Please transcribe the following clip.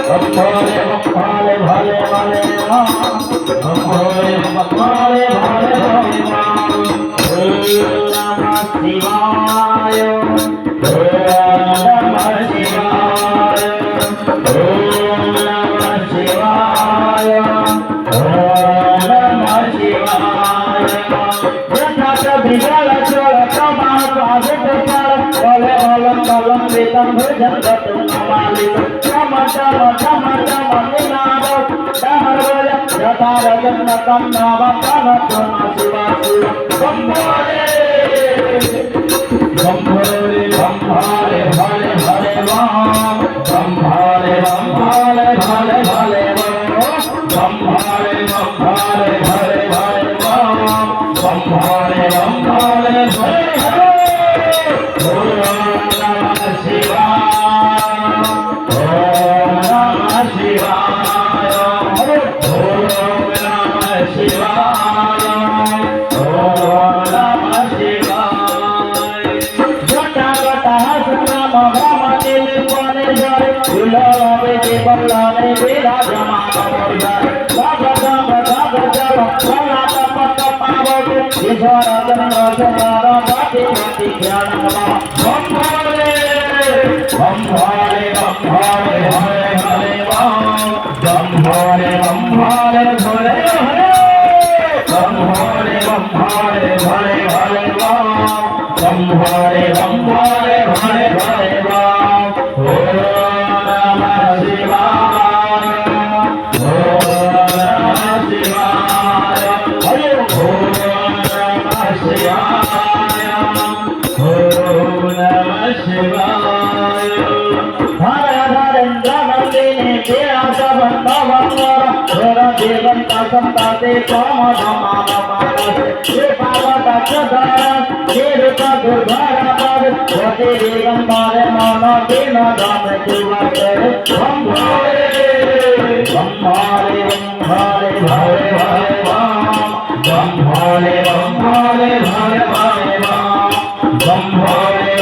भोले भोले भोले भोले राम भोले भोले भोले भोले राम ओम नमः शिवाय ओम नमः शिवाय ओम नमः शिवाय ओम नमः शिवाय यथा बिगल चोर कमा काज गोपाल भोले भोले कलम वेतन भजन गतम नमामि चम चम चम चम निनाद डमर बोल यथा रजनतम नाम तन शिवा शिवा बम भोले बम भोले बम भोले भोले भोले राम बम भोले भोले भोले भोले बम भोले भोले भोले भोले राम बम भोले भोले भोले ओम नमः शिवाय ओम नमः शिवाय ओम नमः शिवाय ओम नमः शिवाय जटा जटा सनाम ब्रह्मति निपने जरे दुलावे देवलाने विराजमान करदार भगवान भगवान भला तपत पावके ईश्वर जन्म बाती बाती ज्ञान बम भोले बम भोले बम भोले हरे हरे राम बम भोले भोले भोले बम भोले भोले भोले राम बम भोले भोले भोले भोले राम ओम नमः शिवाय ओम नमः शिवाय हरे ओम नमः शिवाय ओम नमः शिवाय हर हरेंद्र नंदिनी तेरा सबंध वंदर हर देवंत संताते काम धमान मानस हे पावत सदर हे रूप दुर्धर पद होते दिगंबर मन दिन धाम दिवाकर बम भोले भोले भोले भोले राम बम भोले भोले भोले भोले राम बम भोले